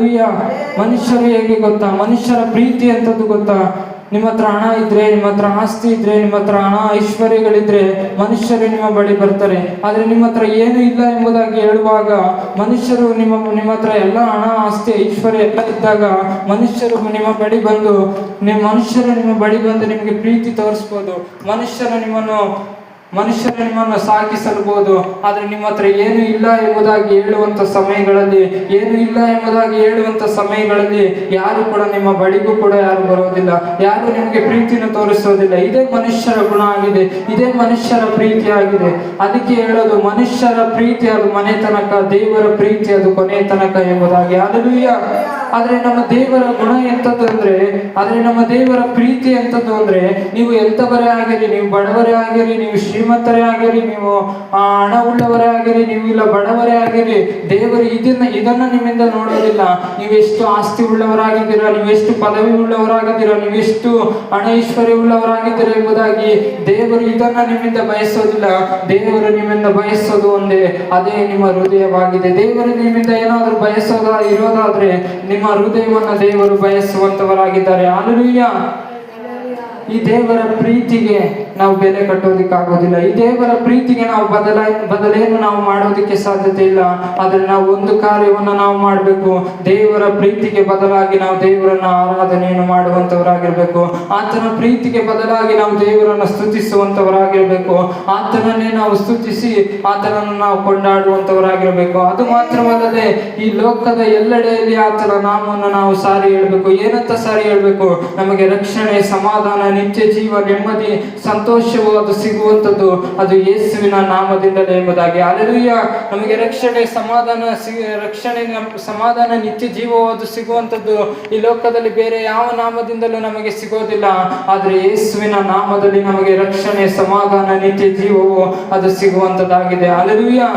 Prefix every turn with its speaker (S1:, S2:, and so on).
S1: Alleluia. ಮನುಷ್ಯರು ಹೇಗೆ ಗೊತ್ತಾ, ಮನುಷ್ಯರ ಪ್ರೀತಿ ಅಂತದ್ದು ಗೊತ್ತಾ? ನಿಮ್ಮ ಹತ್ರ ಹಣ ಇದ್ರೆ, ನಿಮ್ಮ ಹತ್ರ ಆಸ್ತಿ ಇದ್ರೆ, ನಿಮ್ಮ ಹತ್ರ ಹಣ ಐಶ್ವರ್ಯಗಳಿದ್ರೆ ಮನುಷ್ಯರು ನಿಮ್ಮ ಬಳಿ ಬರ್ತಾರೆ. ಆದ್ರೆ ನಿಮ್ಮ ಹತ್ರ ಏನು ಇಲ್ಲ ಎಂಬುದಾಗಿ ಹೇಳುವಾಗ ಮನುಷ್ಯರು ನಿಮ್ಮ ಹತ್ರ ಎಲ್ಲ ಹಣ ಆಸ್ತಿ ಐಶ್ವರ್ಯ ಎಲ್ಲ ಇದ್ದಾಗ ಮನುಷ್ಯರು ನಿಮ್ಮ ಬಳಿ ಬಂದು ನಿಮಗೆ ಪ್ರೀತಿ ತೋರಿಸ್ಬೋದು. ಮನುಷ್ಯರು ನಿಮ್ಮನ್ನು ಸಾಕಿಸಲ್ಬಹುದು. ಆದ್ರೆ ನಿಮ್ಮ ಹತ್ರ ಏನು ಇಲ್ಲ ಎಂಬುದಾಗಿ ಹೇಳುವಂತ ಸಮಯಗಳಲ್ಲಿ ಯಾರು ಕೂಡ ನಿಮ್ಮ ಬಳಿಗೂ ಕೂಡ ಯಾರು ಬರೋದಿಲ್ಲ, ಯಾರು ನಿಮಗೆ ಪ್ರೀತಿಯನ್ನು ತೋರಿಸೋದಿಲ್ಲ. ಇದೇ ಮನುಷ್ಯರ ಗುಣ ಆಗಿದೆ, ಇದೇ ಮನುಷ್ಯರ ಪ್ರೀತಿ ಆಗಿದೆ. ಅದಕ್ಕೆ ಹೇಳೋದು, ಮನುಷ್ಯರ ಪ್ರೀತಿ ಅದು ಮನೆ ತನಕ, ದೇವರ ಪ್ರೀತಿ ಅದು ಕೊನೆ ತನಕ ಎಂಬುದಾಗಿ. ಹಲ್ಲೆಲೂಯಾ. ಆದ್ರೆ ನಮ್ಮ ದೇವರ ಗುಣ ಎಂತದ್ದು ಅಂದ್ರೆ, ನಮ್ಮ ದೇವರ ಪ್ರೀತಿ ಎಂತದ್ದು ಅಂದ್ರೆ, ನೀವು ಎಂತವರೇ ಆಗಿರಿ, ನೀವು ಬಡವರೇ ಆಗಿರಿ, ನೀವು ಶ್ರೀಮಂತರೇ ಆಗಿರಿ, ನೀವು ಹಣ ಉಳ್ಳವರೇ ಆಗಿರಿ, ನೀವು ಇಲ್ಲ ಬಡವರೇ ಆಗಿರಿ, ದೇವರು ಇದನ್ನ ನಿಮ್ಮಿಂದ ನೋಡೋದಿಲ್ಲ. ನೀವೆಷ್ಟು ಆಸ್ತಿ ಉಳ್ಳವರಾಗಿದ್ದೀರಾ, ನೀವೆಷ್ಟು ಪದವಿ ಉಳ್ಳವರಾಗಿದ್ದೀರಾ, ನೀವೆಷ್ಟು ಹಣ ಐಶ್ವರ್ಯ ಉಳ್ಳವರಾಗಿದ್ದೀರಾ ಎಂಬುದಾಗಿ ದೇವರು ಇದನ್ನ ನಿಮ್ಮಿಂದ ಬಯಸೋದಿಲ್ಲ. ದೇವರು ನಿಮ್ಮಿಂದ ಬಯಸೋದು ಒಂದೇ, ಅದೇ ನಿಮ್ಮ ಹೃದಯವಾಗಿದೆ. ದೇವರು ನಿಮ್ಮಿಂದ ಏನಾದ್ರೂ ಇರೋದಾದ್ರೆ ನಿಮ್ಮ ಹೃದಯವನ್ನು ದೇವರು ಬಯಸುವಂತವರಾಗಿದ್ದಾರೆ. ಹಲ್ಲೆಲೂಯಾ. ಈ ದೇವರ ಪ್ರೀತಿಗೆ ನಾವು ಬೆಲೆ ಕಟ್ಟೋದಿಕ್ಕಾಗೋದಿಲ್ಲ. ಈ ದೇವರ ಪ್ರೀತಿಗೆ ನಾವು ಬದಲೇನು ನಾವು ಮಾಡೋದಿಕ್ಕೆ ಸಾಧ್ಯತೆ ಇಲ್ಲ. ಆದ್ರೆ ನಾವು ಒಂದು ಕಾರ್ಯವನ್ನು ನಾವು ಮಾಡಬೇಕು. ದೇವರ ಪ್ರೀತಿಗೆ ಬದಲಾಗಿ ನಾವು ದೇವರನ್ನ ಆರಾಧನೆಯನ್ನು ಮಾಡುವಂತವರಾಗಿರ್ಬೇಕು. ಆತನ ಪ್ರೀತಿಗೆ ಬದಲಾಗಿ ನಾವು ದೇವರನ್ನ ಸ್ತುತಿಸುವಂತವರಾಗಿರ್ಬೇಕು. ಆತನನ್ನೇ ನಾವು ಸ್ತುತಿಸಿ ಆತನನ್ನು ನಾವು ಕೊಂಡಾಡುವಂತವರಾಗಿರ್ಬೇಕು. ಅದು ಮಾತ್ರವಲ್ಲದೆ ಈ ಲೋಕದ ಎಲ್ಲೆಡೆಯಲ್ಲಿ ಆತನ ನಾಮವನ್ನು ನಾವು ಸಾರಿ ಹೇಳ್ಬೇಕು. ಏನಂತ ಸಾರಿ ಹೇಳ್ಬೇಕು? ನಮಗೆ ರಕ್ಷಣೆ, ಸಮಾಧಾನ, ನಿತ್ಯ ಜೀವ, ನೆಮ್ಮದಿ, ಸಂತೋಷವು ಅದು ಸಿಗುವಂಥದ್ದು ಅದು ಯೇಸುವಿನ ನಾಮದಿಂದಲೇ ಎಂಬುದಾಗಿ. ಹಲ್ಲೆಲೂಯಾ. ನಮಗೆ ರಕ್ಷಣೆ, ಸಮಾಧಾನ, ನಿತ್ಯ ಜೀವವು ಅದು ಸಿಗುವಂಥದ್ದು ಈ ಲೋಕದಲ್ಲಿ ಬೇರೆ ಯಾವ ನಾಮದಿಂದಲೂ ನಮಗೆ ಸಿಗೋದಿಲ್ಲ. ಆದ್ರೆ ಯೇಸುವಿನ ನಾಮದಲ್ಲಿ ನಮಗೆ ರಕ್ಷಣೆ, ಸಮಾಧಾನ, ನಿತ್ಯ ಜೀವವು ಅದು ಸಿಗುವಂಥದ್ದಾಗಿದೆ. ಹಲ್ಲೆಲೂಯಾ.